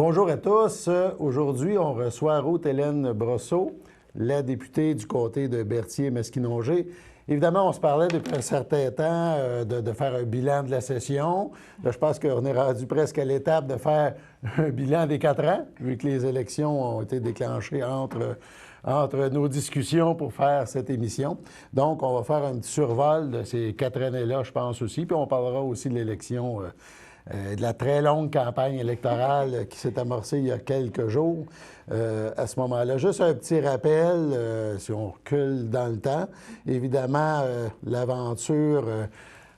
Bonjour à tous. Aujourd'hui, on reçoit Ruth-Hélène Brosseau, la députée du comté de Berthier-Masquinongé. Évidemment, on se parlait depuis un certain temps de faire un bilan de la session. Là, je pense qu'on est rendu presque à l'étape de faire un bilan des 4 ans, vu que les élections ont été déclenchées entre nos discussions pour faire cette émission. Donc, on va faire un petit survol de ces 4 années-là, je pense aussi. Puis on parlera aussi de l'élection, de la très longue campagne électorale qui s'est amorcée il y a quelques jours. À ce moment-là, juste un petit rappel, si on recule dans le temps, évidemment, l'aventure...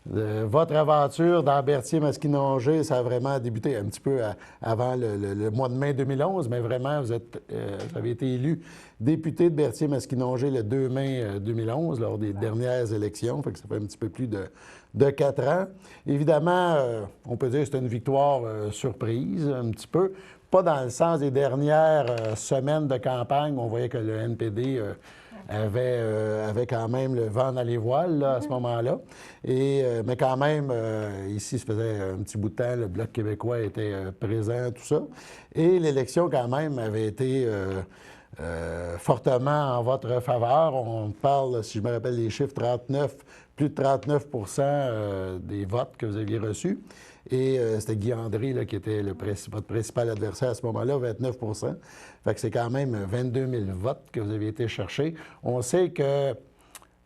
votre aventure dans Berthier-Masquinongé, ça a vraiment débuté un petit peu avant le mois de mai 2011, mais vraiment, vous avez été élu député de Berthier-Masquinongé le 2 mai 2011, lors des dernières élections, fait que ça fait un petit peu plus de 4 ans. Évidemment, on peut dire que c'est une victoire surprise, un petit peu. Pas dans le sens des dernières semaines de campagne, où on voyait que le NPD... avait quand même le vent dans les voiles là, à ce moment-là. Mais quand même, ici, ça faisait un petit bout de temps, le Bloc québécois était présent, tout ça. Et l'élection, quand même, avait été fortement en votre faveur. On parle, si je me rappelle les chiffres, plus de 39 des votes que vous aviez reçus. Et c'était Guy André là, qui était votre principal adversaire à ce moment-là, 29 Fait que c'est quand même 22 000 votes que vous aviez été chercher. On sait que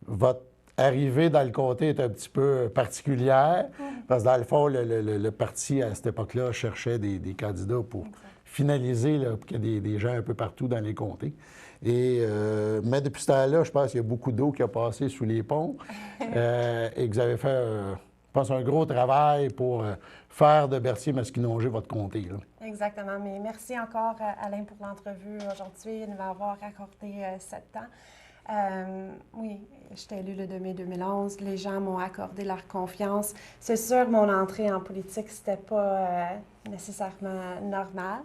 votre arrivée dans le comté est un petit peu particulière, parce que dans le fond, le parti, à cette époque-là, cherchait des candidats pour finaliser, là, pour qu'il y ait des gens un peu partout dans les comtés. Mais depuis ce temps-là, je pense qu'il y a beaucoup d'eau qui a passé sous les ponts et que vous avez fait... je pense, un gros travail pour faire de Berthier-Masquinongé votre comté. Là. Exactement. Mais merci encore, Alain, pour l'entrevue aujourd'hui et de m'avoir accordé 7 ans. Oui, j'étais élue le 2 mai 2011. Les gens m'ont accordé leur confiance. C'est sûr, mon entrée en politique, c'était pas nécessairement normal.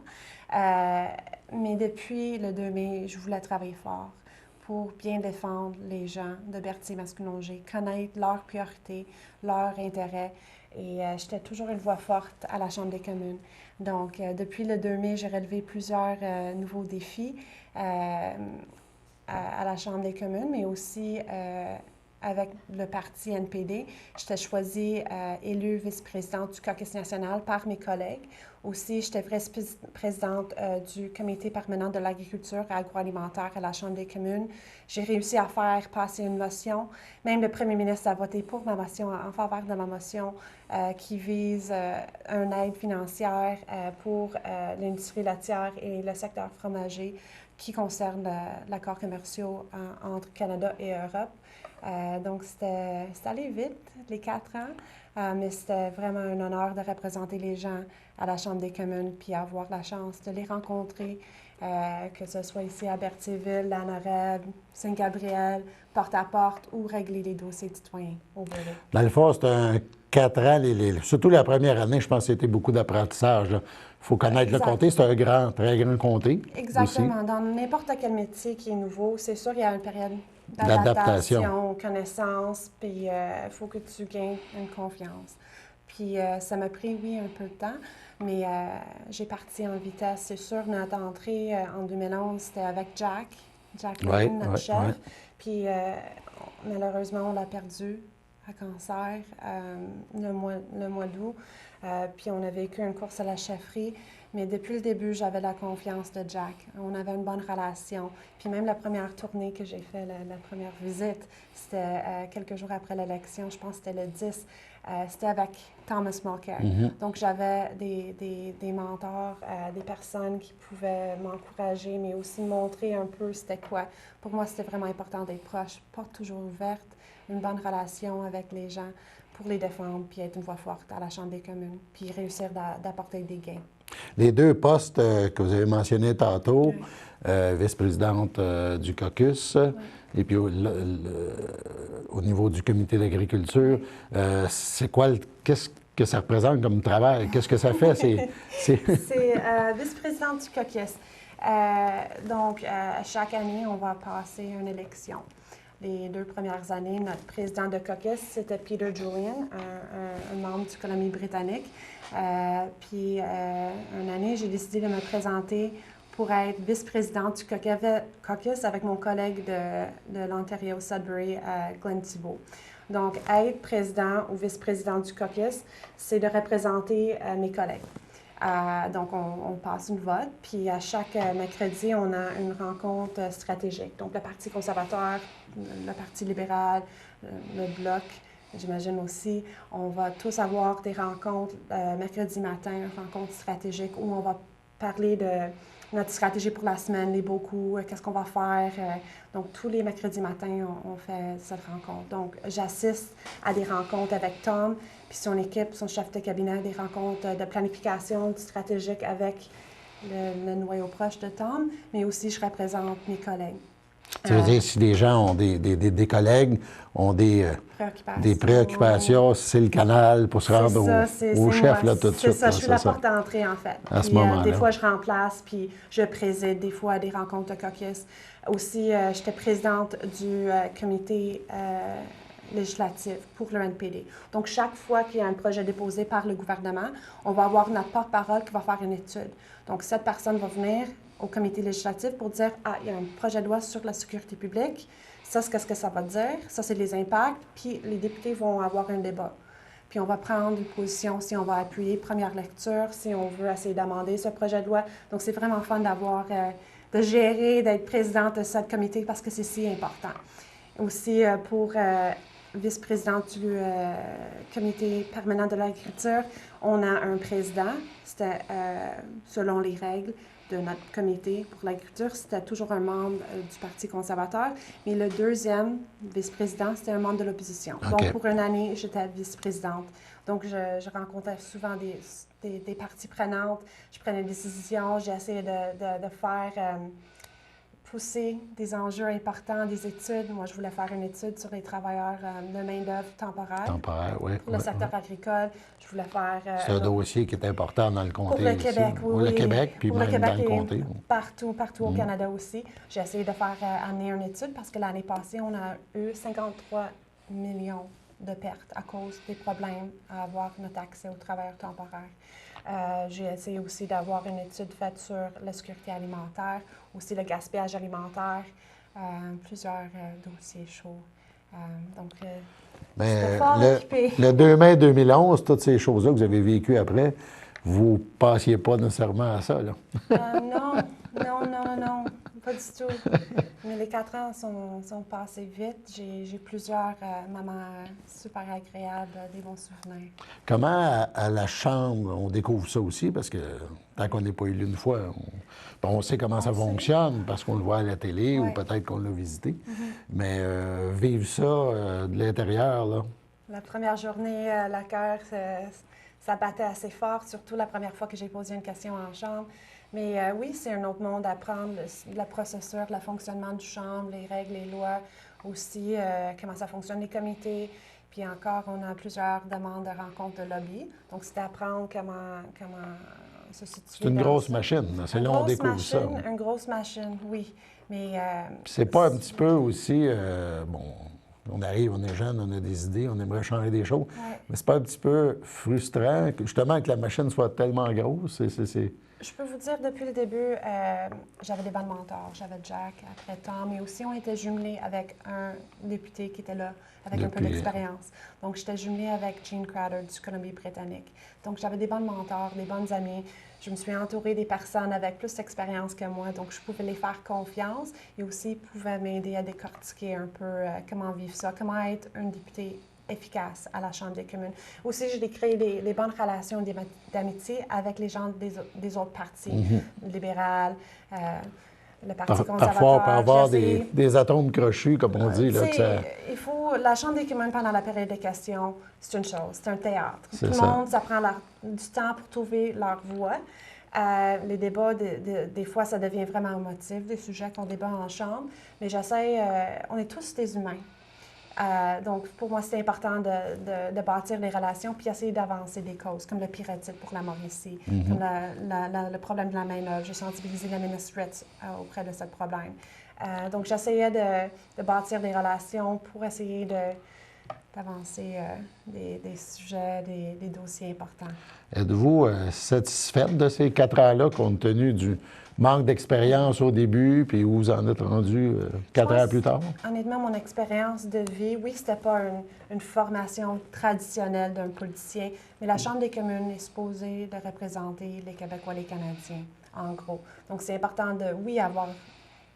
Mais depuis le 2 mai, je voulais travailler fort pour bien défendre les gens de Berthier-Masquinongé, connaître leurs priorités, leurs intérêts. Et j'étais toujours une voix forte à la Chambre des communes. Donc, depuis le 2 mai, j'ai relevé plusieurs nouveaux défis à la Chambre des communes, mais aussi avec le parti NPD. J'étais choisie élue vice-présidente du caucus national par mes collègues. Aussi, j'étais vice-présidente du comité permanent de l'agriculture et agroalimentaire à la Chambre des communes. J'ai réussi à faire passer une motion. Même le premier ministre a voté pour ma motion, en faveur de ma motion, qui vise une aide financière pour l'industrie laitière et le secteur fromager qui concerne l'accord commercial entre Canada et Europe. Donc, c'était allé vite, les 4 ans, mais c'était vraiment un honneur de représenter les gens à la Chambre des communes puis avoir la chance de les rencontrer, que ce soit ici à Berthierville, Lanareb, Saint-Gabriel, porte-à-porte ou régler les dossiers de citoyens au bureau. Dans le fond, c'est un 4 ans, surtout la première année, je pense que c'était beaucoup d'apprentissage. Il faut connaître le comté, c'est un très grand comté. Exactement. Aussi. Dans n'importe quel métier qui est nouveau, c'est sûr qu'il y a une période d'adaptation, connaissance, puis il faut que tu gagnes une confiance. Puis ça m'a pris, oui, un peu de temps, mais j'ai parti en vitesse. C'est sûr, notre entrée en 2011, c'était avec Jack Layton, notre chef. Puis malheureusement, on l'a perdu à cancer le mois d'août. Puis on a vécu une course à la chefferie. Mais depuis le début, j'avais la confiance de Jack. On avait une bonne relation. Puis même la première tournée que j'ai faite, la première visite, c'était quelques jours après l'élection, je pense que c'était le 10, c'était avec Thomas Mulcair. Donc j'avais des mentors, des personnes qui pouvaient m'encourager, mais aussi montrer un peu c'était quoi. Pour moi, c'était vraiment important d'être proche, porte toujours ouverte, une bonne relation avec les gens pour les défendre, puis être une voix forte à la Chambre des communes, puis réussir d'apporter des gains. Les 2 postes que vous avez mentionnés tantôt, vice-présidente du caucus, et puis au niveau du comité d'agriculture, c'est quoi, qu'est-ce que ça représente comme travail? Qu'est-ce que ça fait? C'est vice-présidente du caucus. Donc, chaque année, on va passer une élection. les 2 premières années, notre président de caucus, c'était Peter Julian, un membre du Colombie-Britannique. Puis, une année, j'ai décidé de me présenter pour être vice-présidente du caucus avec mon collègue de l'Ontario, Sudbury, Glenn Thibault. Donc, être président ou vice-président du caucus, c'est de représenter mes collègues. Donc, on passe une vote, puis à chaque mercredi, on a une rencontre stratégique. Donc, le Parti conservateur, le Parti libéral, le Bloc, j'imagine aussi, on va tous avoir des rencontres mercredi matin, une rencontre stratégique où on va parler de notre stratégie pour la semaine, les beaux coups, qu'est-ce qu'on va faire. Donc, tous les mercredis matins, on fait cette rencontre. Donc, j'assiste à des rencontres avec Tom, puis son équipe, son chef de cabinet, des rencontres de planification stratégique avec le noyau proche de Tom, mais aussi je représente mes collègues. Tu veux dire, si des gens ont des collègues ont des préoccupations, c'est le canal pour se rendre au chef, là, tout de suite. C'est ça, je suis la porte d'entrée, en fait. À ce moment-là. Des fois, je remplace, puis je préside, des fois, des rencontres de caucus. Aussi, j'étais présidente du comité législatif pour le NPD. Donc, chaque fois qu'il y a un projet déposé par le gouvernement, on va avoir notre porte-parole qui va faire une étude. Donc, cette personne va venir au comité législatif pour dire « Ah, il y a un projet de loi sur la sécurité publique. Ça, qu'est-ce que ça va dire? Ça, c'est les impacts. » Puis les députés vont avoir un débat. Puis on va prendre une position si on va appuyer première lecture, si on veut essayer d'amender ce projet de loi. Donc, c'est vraiment fun d'avoir, de gérer, d'être présidente de ce comité parce que c'est si important. Aussi, pour vice-présidente du comité permanent de l'agriculture, on a un président. C'était selon les règles de notre comité pour l'agriculture, c'était toujours un membre du Parti conservateur. Mais le deuxième vice-président, c'était un membre de l'opposition. Okay. Donc, pour une année, j'étais vice-présidente. Donc, je rencontrais souvent des parties prenantes. Je prenais des décisions. J'ai essayé de faire pousser des enjeux importants, des études. Moi, je voulais faire une étude sur les travailleurs de main-d'œuvre temporaire. Temporaire, oui. Pour le secteur agricole. Je voulais faire... c'est un dossier qui est important dans le comté. Pour le Québec, ici. oui. Pour le Québec, puis même dans le comté. Partout au Canada aussi. J'ai essayé de faire amener une étude parce que l'année passée, on a eu 53 millions de pertes à cause des problèmes à avoir notre accès aux travailleurs temporaires. J'ai essayé aussi d'avoir une étude faite sur la sécurité alimentaire, aussi le gaspillage alimentaire, plusieurs dossiers chauds. Donc, j'étais fort occupée. Le 2 mai 2011, toutes ces choses-là que vous avez vécues après, vous ne passiez pas nécessairement à ça, là? Non, pas du tout. Mais les 4 ans sont passés vite. J'ai plusieurs moments super agréables, des bons souvenirs. Comment, à la Chambre, on découvre ça aussi? Parce que tant qu'on n'est pas élu une fois, on sait comment ça fonctionne parce qu'on le voit à la télé ou peut-être qu'on l'a visité. Mais vivre ça de l'intérieur, là... La première journée, la cœur, ça battait assez fort, surtout la première fois que j'ai posé une question en Chambre. Mais oui, c'est un autre monde à apprendre, la procédure, le fonctionnement du Chambre, les règles, les lois, aussi comment ça fonctionne, les comités. Puis encore, on a plusieurs demandes de rencontres de lobby. Donc, c'était apprendre comment se situer. C'est une grosse machine, c'est là on découvre ça. Une grosse machine, oui. Mais c'est pas un petit peu aussi, on arrive, on est jeune, on a des idées, on aimerait changer des choses. Ouais. Mais c'est pas un petit peu frustrant, justement, que la machine soit tellement grosse? Je peux vous dire, depuis le début, j'avais des bons mentors. J'avais Jack, après Tom, mais aussi on était jumelés avec un député qui était là, avec un peu d'expérience. Donc, j'étais jumelée avec Jean Crowder du Colombie-Britannique. Donc, j'avais des bons mentors, des bonnes amies. Je me suis entourée des personnes avec plus d'expérience que moi, donc je pouvais les faire confiance et aussi ils pouvaient m'aider à décortiquer un peu comment vivre ça, comment être une députée efficace à la Chambre des communes. Aussi, j'ai créé des bonnes relations d'amitié avec les gens des autres partis, le libéral, le Parti conservateur. Parfois, on peut avoir des atomes crochus, comme on dit. Là, il faut, la Chambre des communes, pendant la période de questions, c'est une chose, c'est un théâtre. Tout le monde, ça prend du temps pour trouver leur voix. Les débats, des fois, ça devient vraiment émotif, des sujets qu'on débat en Chambre, mais j'essaie, on est tous des humains. Donc, pour moi, c'est important de bâtir les relations puis essayer d'avancer des causes, comme le pyrétite pour la Mauricie, comme le problème de la main-d'œuvre. J'ai sensibilisé la ministre auprès de ce problème. Donc, j'essayais de bâtir des relations pour essayer d'avancer des sujets, des dossiers importants. Êtes-vous satisfaite de ces 4 ans-là, compte tenu du manque d'expérience au début, puis où vous en êtes rendu 4 ans plus tard? Honnêtement, mon expérience de vie, oui, c'était pas une formation traditionnelle d'un politicien, mais la Chambre des communes est supposée de représenter les Québécois et les Canadiens, en gros. Donc, c'est important de, oui, avoir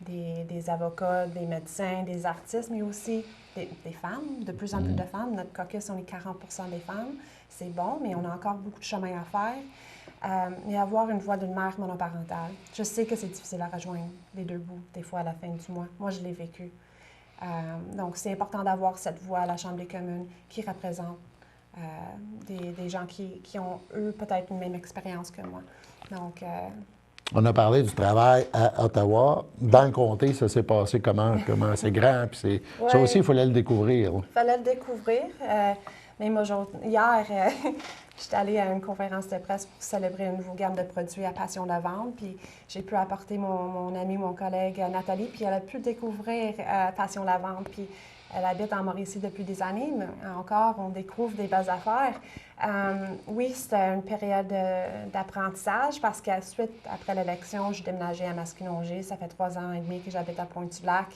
des avocats, des médecins, des artistes, mais aussi des femmes, de plus en plus de femmes. Notre caucus, on est 40 des femmes. C'est bon, mais on a encore beaucoup de chemin à faire. Et avoir une voix d'une mère monoparentale. Je sais que c'est difficile à rejoindre les deux bouts, des fois à la fin du mois. Moi, je l'ai vécu. Donc, c'est important d'avoir cette voix à la Chambre des communes qui représente des gens qui ont, eux, peut-être une même expérience que moi. Donc, on a parlé du travail à Ottawa. Dans le comté, ça s'est passé comment c'est grand, puis ça aussi, il fallait le découvrir. Il fallait le découvrir. Même aujourd'hui, hier, j'étais allée à une conférence de presse pour célébrer une nouvelle gamme de produits à Passion Lavande, puis j'ai pu apporter mon amie, mon collègue Nathalie, puis elle a pu découvrir Passion Lavande, puis elle habite en Mauricie depuis des années, mais encore, on découvre des belles affaires. Oui, c'était une période d'apprentissage parce après l'élection, je déménageais à Masquinongé. Ça fait 3 ans et demi que j'habite à Pointe-du-Lac,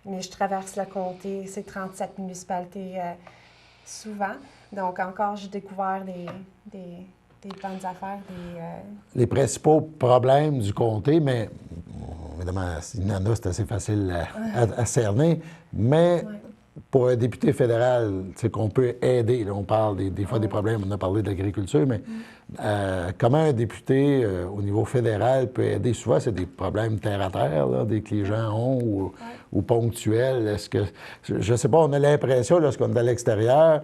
mais je traverse le comté, c'est 37 municipalités souvent. Donc, encore, j'ai découvert des bonnes affaires. Les principaux problèmes du comté, mais évidemment, il y en a, c'est assez facile à cerner, mais pour un député fédéral, c'est qu'on peut aider. Là, on parle des fois des problèmes, on a parlé de l'agriculture, mais comment un député au niveau fédéral peut aider? Souvent, c'est des problèmes terre-à-terre, là, que les gens ont ou ponctuels. Est-ce que, je ne sais pas, on a l'impression, lorsqu'on est à l'extérieur,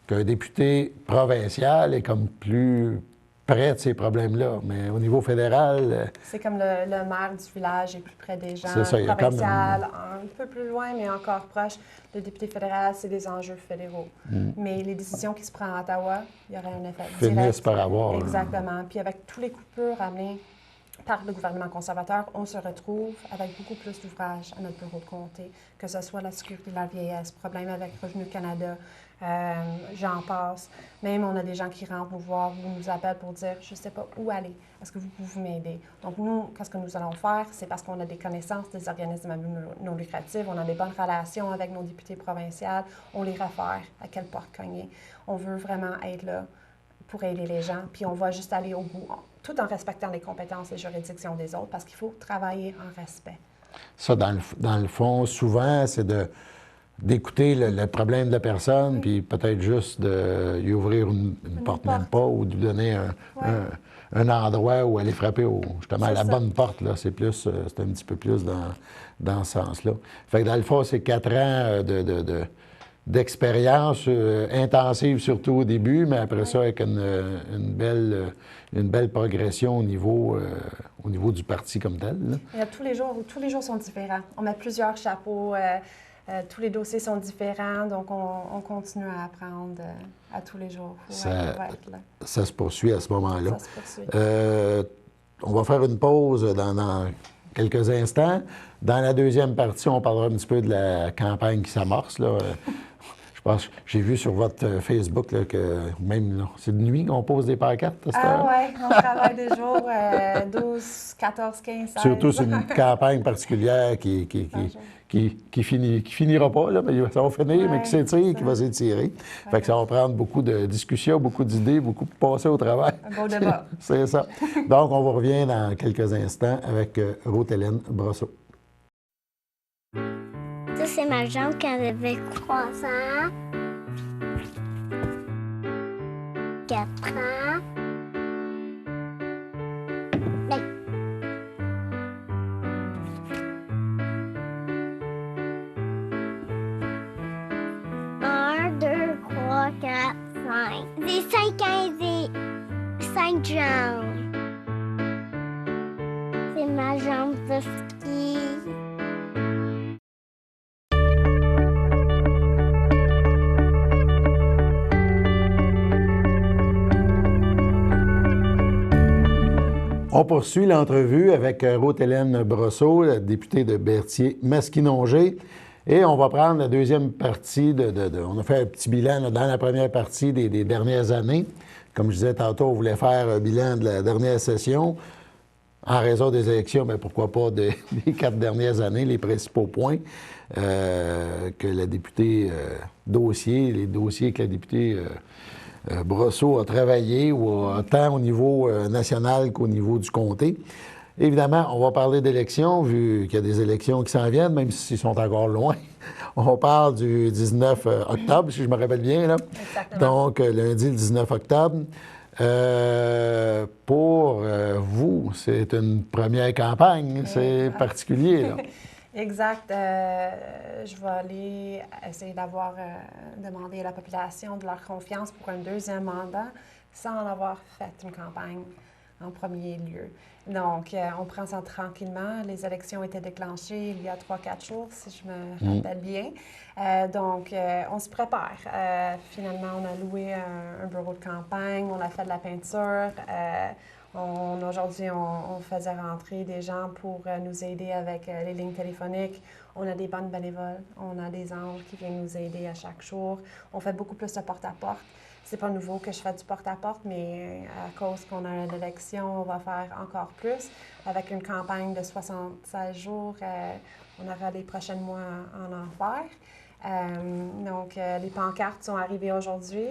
qu'un député provincial est comme plus près de ces problèmes-là. Mais au niveau fédéral... c'est comme le maire du village est plus près des gens. C'est ça, il y a provincial, un peu plus loin, mais encore proche. Le député fédéral, c'est des enjeux fédéraux. Mais les décisions qui se prennent à Ottawa, il y aurait un effet direct. Finissent par avoir... Exactement. Puis avec tous les coupures amenées par le gouvernement conservateur, on se retrouve avec beaucoup plus d'ouvrages à notre bureau de comté, que ce soit la sécurité de la vieillesse, problème avec Revenu Canada, j'en passe. Même, on a des gens qui rentrent nous voir ou nous appellent pour dire « je ne sais pas où aller, est-ce que vous pouvez m'aider? » Donc, nous, qu'est-ce que nous allons faire? C'est parce qu'on a des connaissances des organismes non lucratifs, on a des bonnes relations avec nos députés provinciaux, on les réfère à quelle porte cogner. On veut vraiment être là pour aider les gens, puis on va juste aller au bout, tout en respectant les compétences et juridictions des autres, parce qu'il faut travailler en respect. Ça, dans le fond, souvent, c'est d'écouter le problème de la personne, puis peut-être juste de lui ouvrir une porte, même pas, ou de lui donner un endroit où aller frapper justement à la bonne porte. Là, c'est un petit peu plus dans ce sens-là. Fait que dans le fond, c'est 4 ans d'expérience intensive, surtout au début, mais après ça, avec une belle progression au niveau du parti comme tel. Là. Tous les jours sont différents. On met plusieurs chapeaux. Tous les dossiers sont différents, donc on continue à apprendre à tous les jours. Ça se poursuit à ce moment-là. Ça se poursuit. On va faire une pause dans quelques instants. Dans la deuxième partie, on parlera un petit peu de la campagne qui s'amorce. Je pense, j'ai vu sur votre Facebook là, que même c'est de nuit qu'on pose des pancartes. Oui, on travaille des jours 12, 14, 15, 16. Surtout c'est une campagne particulière qui finira pas, là, mais ça va finir, mais qui s'étire, qui va s'étirer. Fait que ça va prendre beaucoup de discussions, beaucoup d'idées, beaucoup de passer au travail. Un beau débat. C'est ça. Donc, on vous revient dans quelques instants avec Ruth-Hélène Brosseau. Ça, c'est ma jambe quand elle avait 3 ans, 4 ans. J'ai 5 ans et 5 jambes. C'est ma jambe de ski. On poursuit l'entrevue avec Ruth-Hélène Brosseau, la députée de Berthier-Masquinongé. Et on va prendre la deuxième partie on a fait un petit bilan là, dans la première partie des dernières années. Comme je disais tantôt, on voulait faire un bilan de la dernière session. En raison des élections, mais pourquoi pas des 4 dernières années, les principaux points que la députée les dossiers que la députée Brosseau a travaillé, tant au niveau national qu'au niveau du comté. Évidemment, on va parler d'élections, vu qu'il y a des élections qui s'en viennent, même s'ils sont encore loin. On parle du 19 octobre, si je me rappelle bien, là. Exactement. Donc, lundi, le 19 octobre. Pour vous, c'est une première campagne, c'est particulier, là. Exact. Je vais aller essayer demander à la population de leur confiance pour un deuxième mandat sans avoir fait une campagne en premier lieu. Donc, on prend ça tranquillement. Les élections étaient déclenchées il y a 3-4 jours, si je me rappelle bien. Donc, on se prépare. Finalement, on a loué un bureau de campagne, on a fait de la peinture. Aujourd'hui, on faisait rentrer des gens pour nous aider avec les lignes téléphoniques. On a des bandes bénévoles, on a des anges qui viennent nous aider à chaque jour. On fait beaucoup plus de porte-à-porte. C'est pas nouveau que je fais du porte-à-porte, mais à cause qu'on a une élection, on va faire encore plus. Avec une campagne de 76 jours, on aura les prochains mois à en faire. Donc, les pancartes sont arrivées aujourd'hui.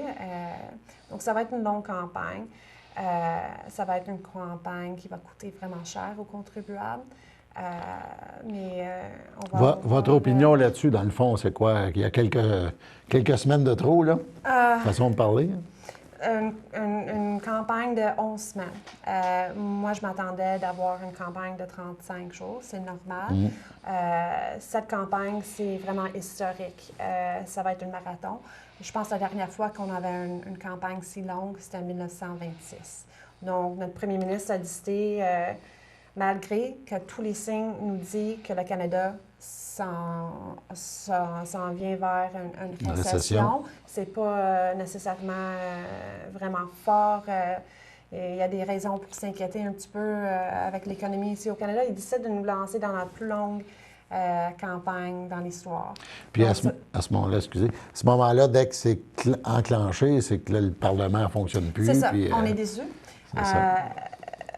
Donc, ça va être une longue campagne. Ça va être une campagne qui va coûter vraiment cher aux contribuables. Votre opinion là-dessus, dans le fond, c'est quoi? Il y a quelques semaines de trop, là? Façon de parler. Une campagne de 11 semaines. Moi, je m'attendais d'avoir une campagne de 35 jours. C'est normal. Cette campagne, c'est vraiment historique. Ça va être un marathon. Je pense que la dernière fois qu'on avait une campagne si longue, c'était en 1926. Donc, notre premier ministre a décidé, malgré que tous les signes nous disent que le Canada s'en vient vers une récession, c'est pas nécessairement vraiment fort. Il y a des raisons pour s'inquiéter un petit peu avec l'économie ici au Canada. Il décide de nous lancer dans la plus longue campagne dans l'histoire. Puis donc, à ce moment-là, excusez, à ce moment-là, dès que c'est enclenché, c'est que là, le Parlement ne fonctionne plus. C'est ça, puis, on est déçus.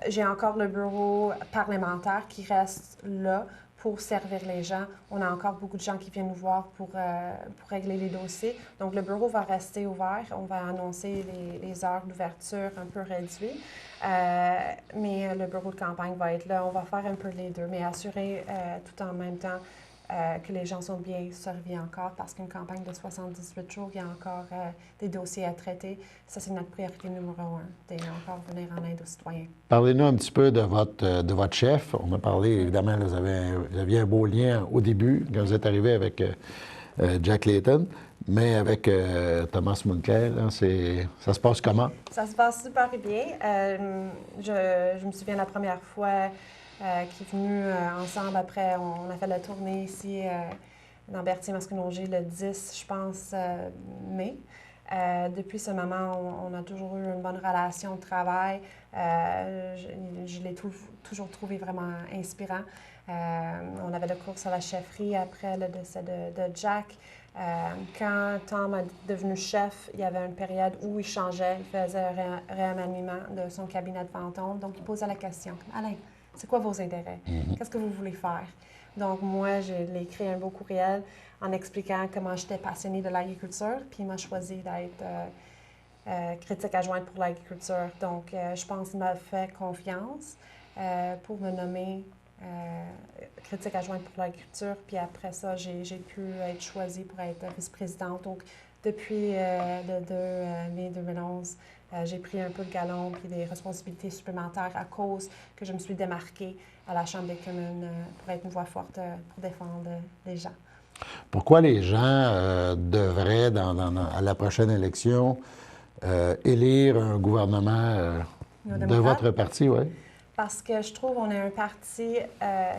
J'ai encore le bureau parlementaire qui reste là pour servir les gens. On a encore beaucoup de gens qui viennent nous voir pour régler les dossiers. Donc, le bureau va rester ouvert. On va annoncer les heures d'ouverture un peu réduites. Mais le bureau de campagne va être là. On va faire un peu les deux, mais assurer tout en même temps que les gens sont bien servis encore, parce qu'une campagne de 78 jours, il y a encore des dossiers à traiter. Ça, c'est notre priorité numéro 1, d'encore venir en aide aux citoyens. Parlez-nous un petit peu de votre chef. On a parlé, évidemment, là, vous aviez un beau lien au début, quand vous êtes arrivé avec Jack Layton, mais avec Thomas Mulcair, là, ça se passe comment? Ça se passe super bien. Je me souviens la première fois qui est venu ensemble après, on a fait la tournée ici dans Berthier-Masquinongé le 10, je pense, mai. Depuis ce moment, on a toujours eu une bonne relation de travail. Je l'ai toujours trouvé vraiment inspirant. On avait le cours sur la chefferie après le décès de Jack. Quand Tom est devenu chef, il y avait une période où il changeait, il faisait un remaniement de son cabinet de fantôme. Donc, il posait la question, Alain, c'est quoi vos intérêts? Qu'est-ce que vous voulez faire? Donc, moi, je l'ai écrit un beau courriel en expliquant comment j'étais passionnée de l'agriculture, puis il m'a choisi d'être critique adjointe pour l'agriculture. Donc, je pense qu'il m'a fait confiance pour me nommer critique adjointe pour l'agriculture, puis après ça, j'ai pu être choisie pour être vice-présidente. Donc, depuis le 2 mai 2011, j'ai pris un peu le galon puis des responsabilités supplémentaires à cause que je me suis démarquée à la Chambre des communes pour être une voix forte pour défendre les gens. Pourquoi les gens devraient, à la prochaine élection, élire un gouvernement de votre parti, oui? Parce que je trouve qu'on est un parti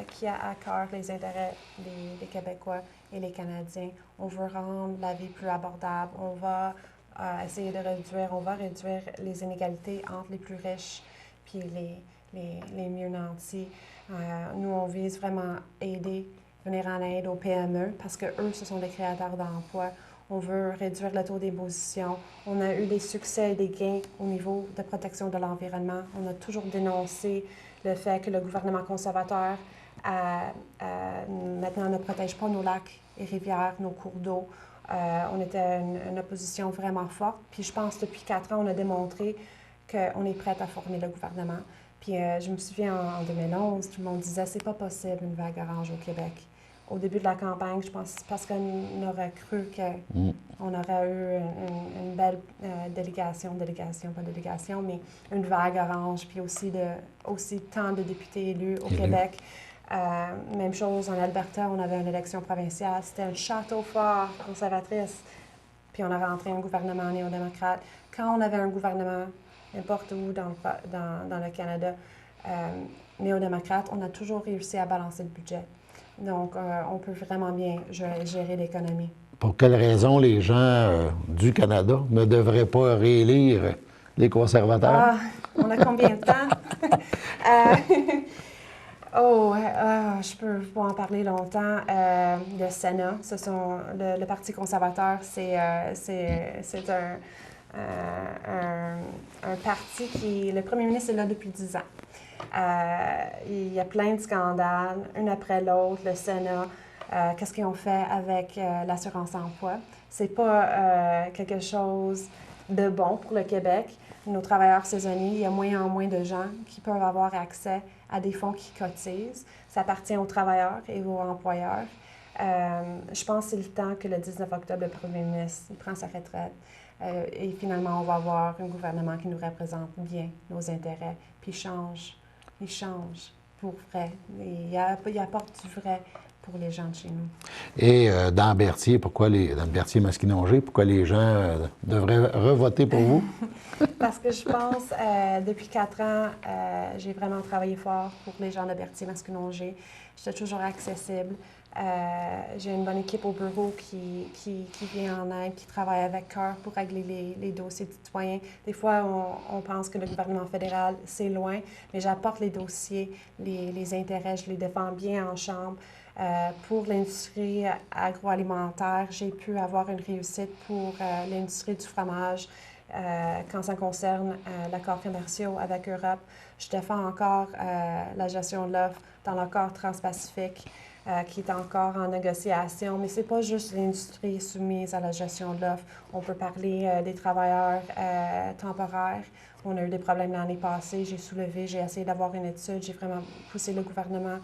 qui a à cœur les intérêts des Québécois et les Canadiens. On veut rendre la vie plus abordable. On va essayer de réduire les inégalités entre les plus riches puis les mieux nantis. Nous, on vise vraiment aider, venir en aide aux PME parce qu'eux, ce sont des créateurs d'emplois. On veut réduire le taux d'imposition. On a eu des succès et des gains au niveau de protection de l'environnement. On a toujours dénoncé le fait que le gouvernement conservateur maintenant ne protège pas nos lacs et rivières, nos cours d'eau. On était une opposition vraiment forte. Puis je pense que depuis 4 ans, on a démontré qu'on est prêt à former le gouvernement. Puis je me souviens en 2011, tout le monde disait c'est pas possible une vague orange au Québec. Au début de la campagne, je pense parce qu'on aurait cru qu'on aurait eu une belle délégation, mais une vague orange, puis aussi tant de députés élus au Québec. Même chose en Alberta, on avait une élection provinciale, c'était un château fort conservatrice, puis on a rentré un gouvernement néo-démocrate. Quand on avait un gouvernement n'importe où dans le Canada, néo-démocrate, on a toujours réussi à balancer le budget. Donc, on peut vraiment bien gérer l'économie. Pour quelles raisons les gens du Canada ne devraient pas réélire les conservateurs? On a combien de temps? Je peux en parler longtemps. Le Sénat, le Parti conservateur, c'est un parti qui... Le premier ministre est là depuis 10 ans. Il y a plein de scandales, un après l'autre, le Sénat. Qu'est-ce qu'ils ont fait avec l'assurance-emploi? C'est pas quelque chose de bon pour le Québec. Nos travailleurs saisonniers, il y a moins en moins de gens qui peuvent avoir accès à des fonds qui cotisent. Ça appartient aux travailleurs et aux employeurs. Je pense que c'est le temps que le 19 octobre, le premier ministre prend sa retraite. Et finalement, on va avoir un gouvernement qui nous représente bien nos intérêts, puis il change pour vrai. Il apporte du vrai pour les gens de chez nous. Et dans Berthier, dans le Berthier-Masquinongé, pourquoi les gens devraient revoter pour vous? Parce que je pense, depuis 4 ans, j'ai vraiment travaillé fort pour les gens de Berthier-Masquinongé. J'étais toujours accessible. J'ai une bonne équipe au bureau qui vient en aide, qui travaille avec cœur pour régler les dossiers de citoyens. Des fois, on pense que le gouvernement fédéral, c'est loin, mais j'apporte les dossiers, les intérêts, je les défends bien en chambre. Pour l'industrie agroalimentaire, j'ai pu avoir une réussite pour l'industrie du fromage. Quand ça concerne l'accord commercial avec l'Europe, je défends encore la gestion de l'offre dans l'accord transpacifique qui est encore en négociation. Mais ce n'est pas juste l'industrie soumise à la gestion de l'offre. On peut parler des travailleurs temporaires. On a eu des problèmes l'année passée. J'ai essayé d'avoir une étude. J'ai vraiment poussé le gouvernement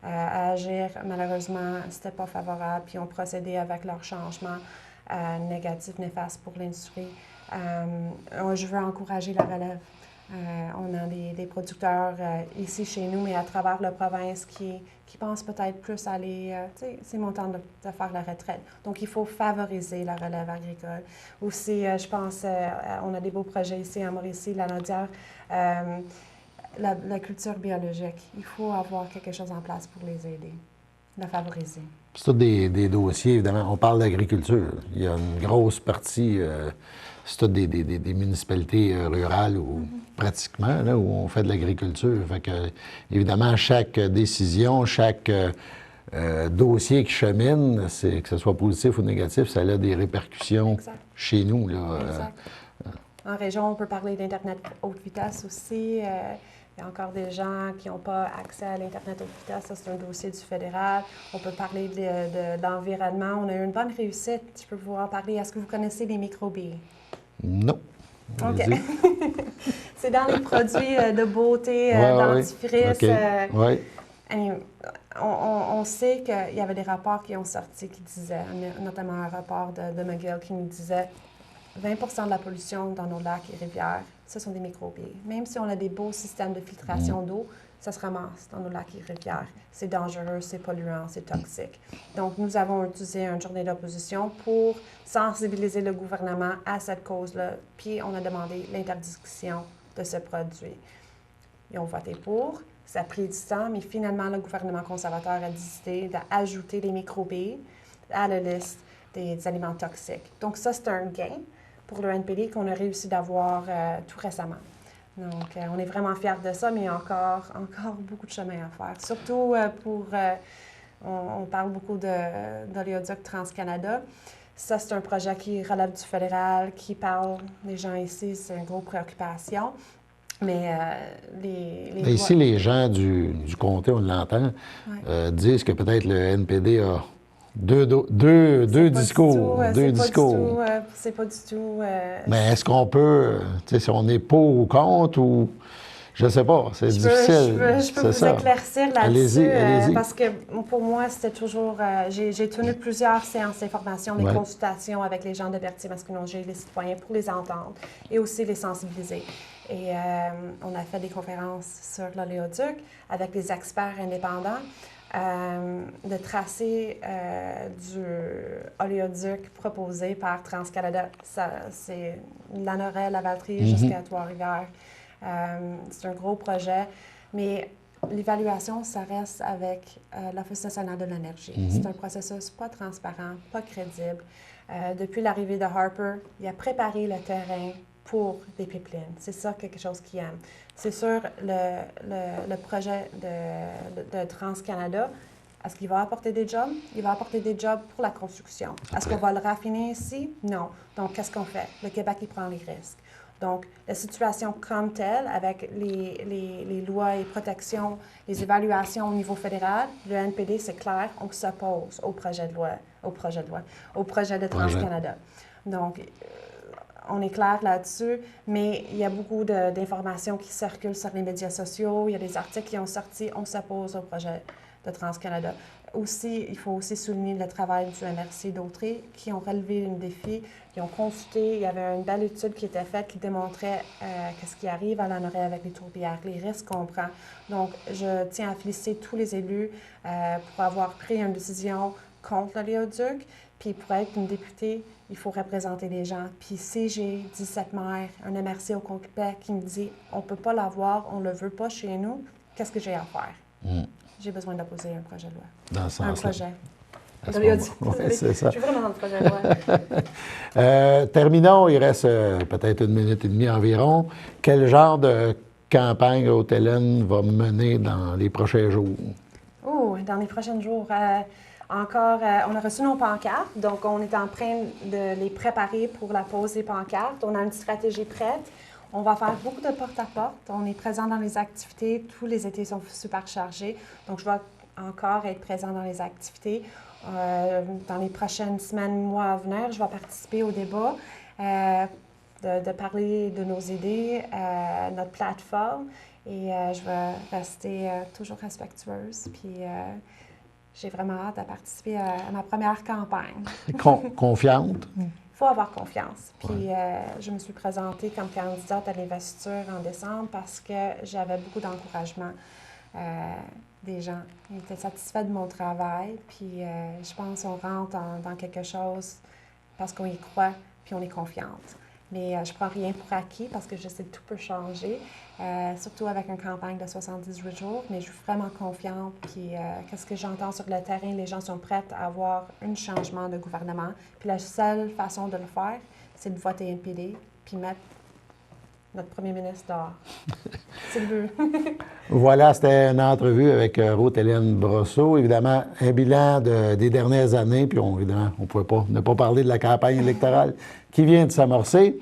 à agir. Malheureusement, ce n'était pas favorable. Puis on procédé avec leurs changements négatifs, néfastes pour l'industrie. Je veux encourager la relève. On a des producteurs ici chez nous, mais à travers la province qui pensent peut-être plus à aller, c'est mon temps de faire la retraite. Donc, il faut favoriser la relève agricole. Aussi, je pense, on a des beaux projets ici à Mauricie, la Naudière, la culture biologique. Il faut avoir quelque chose en place pour les aider, la favoriser. C'est tous des dossiers, évidemment. On parle d'agriculture. Il y a une grosse partie, c'est toutes des municipalités rurales où, pratiquement, là, où on fait de l'agriculture. Fait que, évidemment, chaque décision, chaque dossier qui chemine, que ce soit positif ou négatif, ça a des répercussions chez nous. Là, en région, on peut parler d'Internet haute vitesse aussi. Il y a encore des gens qui n'ont pas accès à l'Internet haute vitesse. Ça, c'est un dossier du fédéral. On peut parler de l'environnement. On a eu une bonne réussite. Je peux vous en parler. Est-ce que vous connaissez les microbilles? Non. OK. C'est dans les produits de beauté, dentifrice. On sait qu'il y avait des rapports qui ont sorti qui disaient, notamment un rapport de McGill qui nous disait 20 de la pollution dans nos lacs et rivières, ce sont des microbilles. Même si on a des beaux systèmes de filtration d'eau, ça se ramasse dans nos lacs et rivières. C'est dangereux, c'est polluant, c'est toxique. Donc, nous avons utilisé une journée d'opposition pour sensibiliser le gouvernement à cette cause-là, puis on a demandé l'interdiction de ce produit. Ils ont voté pour, ça a pris du temps, mais finalement, le gouvernement conservateur a décidé d'ajouter les microbilles à la liste des aliments toxiques. Donc, ça, c'est un gain pour le NPD qu'on a réussi d'avoir tout récemment. Donc, on est vraiment fiers de ça, mais il y a encore beaucoup de chemin à faire. Surtout on parle beaucoup d'oléoduc Trans-Canada. Ça, c'est un projet qui relève du fédéral, qui parle des gens ici, c'est une grosse préoccupation. Mais ici, les gens du comté, on l'entend, disent que peut-être le NPD a deux discours. C'est pas du tout... Mais est-ce qu'on peut, si on est pour ou contre, ou... Je ne sais pas, c'est difficile. Je peux vous éclaircir là-dessus, allez-y. Parce que pour moi, c'était toujours... j'ai tenu plusieurs séances d'information, des consultations avec les gens de Berthier-Masquinongé, les citoyens, pour les entendre et aussi les sensibiliser. Et on a fait des conférences sur l'oléoduc avec des experts indépendants. Le tracé du oléoduc proposé par Trans-Canada, c'est Lanoraie, Lavaltrie jusqu'à Trois-Rivières. C'est un gros projet, mais l'évaluation, ça reste avec l'Office national de l'énergie. C'est un processus pas transparent, pas crédible. Depuis l'arrivée de Harper, il a préparé le terrain pour des pipelines. C'est ça quelque chose qu'il aime. C'est sûr, le projet de Trans-Canada, est-ce qu'il va apporter des jobs? Il va apporter des jobs pour la construction. Est-ce qu'on va le raffiner ici? Non. Donc, qu'est-ce qu'on fait? Le Québec, il prend les risques. Donc, la situation comme telle, avec les lois et protections, les évaluations au niveau fédéral, le NPD, c'est clair, on s'oppose au projet de Trans-Canada. Donc, on est clair là-dessus, mais il y a beaucoup d'informations qui circulent sur les médias sociaux, il y a des articles qui ont sorti, on s'oppose au projet de Trans-Canada. Aussi, il faut aussi souligner le travail du MRC d'Autrey, qui ont relevé le défi, qui ont consulté. Il y avait une belle étude qui était faite qui démontrait qu'est-ce qui arrive à Lanoraie avec les tourbières, les risques qu'on prend. Donc, je tiens à féliciter tous les élus pour avoir pris une décision contre l'oléoduc. Puis, pour être une députée, il faut représenter les gens. Puis, si j'ai 17 maires, un MRC au complet qui me dit on ne peut pas l'avoir, on ne le veut pas chez nous, qu'est-ce que j'ai à faire? J'ai besoin d'apposer un projet de loi. Dans ce sens-là. Un projet. C'est ça. Je suis vraiment dans le projet de loi. Terminons, il reste peut-être 1 minute et demie environ. Quel genre de campagne Haute-Hélène va mener dans les prochains jours? Oh, dans les prochains jours. On a reçu nos pancartes, donc on est en train de les préparer pour la pose des pancartes. On a une stratégie prête. On va faire beaucoup de porte-à-porte. On est présent dans les activités. Tous les étés sont super chargés. Donc, je vais encore être présent dans les activités. Dans les prochaines semaines, mois à venir, je vais participer au débat, de parler de nos idées, notre plateforme. Et je vais rester toujours respectueuse. Puis, j'ai vraiment hâte de participer à ma première campagne. Confiante? Il faut avoir confiance. Puis je me suis présentée comme candidate à l'investiture en décembre parce que j'avais beaucoup d'encouragement des gens. Ils étaient satisfaits de mon travail. Puis je pense qu'on rentre dans quelque chose parce qu'on y croit puis on est confiante. Mais je ne prends rien pour acquis parce que je sais que tout peut changer, surtout avec une campagne de 78 jours. Mais je suis vraiment confiante. Puis, qu'est-ce que j'entends sur le terrain? Les gens sont prêts à avoir un changement de gouvernement. Puis, la seule façon de le faire, c'est de voter NPD puis mettre notre premier ministre dehors. C'est le but. Voilà, c'était une entrevue avec Haute-Hélène Brosseau. Évidemment, un bilan des dernières années, puis évidemment, on ne pouvait pas ne pas parler de la campagne électorale qui vient de s'amorcer.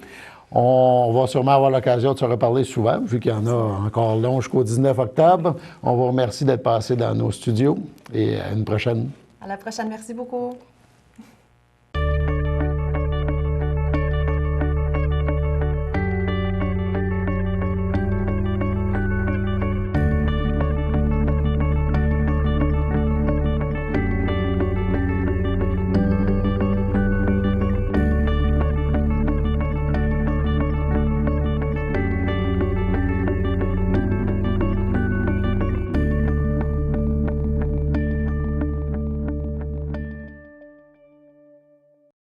On va sûrement avoir l'occasion de se reparler souvent, vu qu'il y en a encore long jusqu'au 19 octobre. On vous remercie d'être passé dans nos studios et à une prochaine. À la prochaine. Merci beaucoup.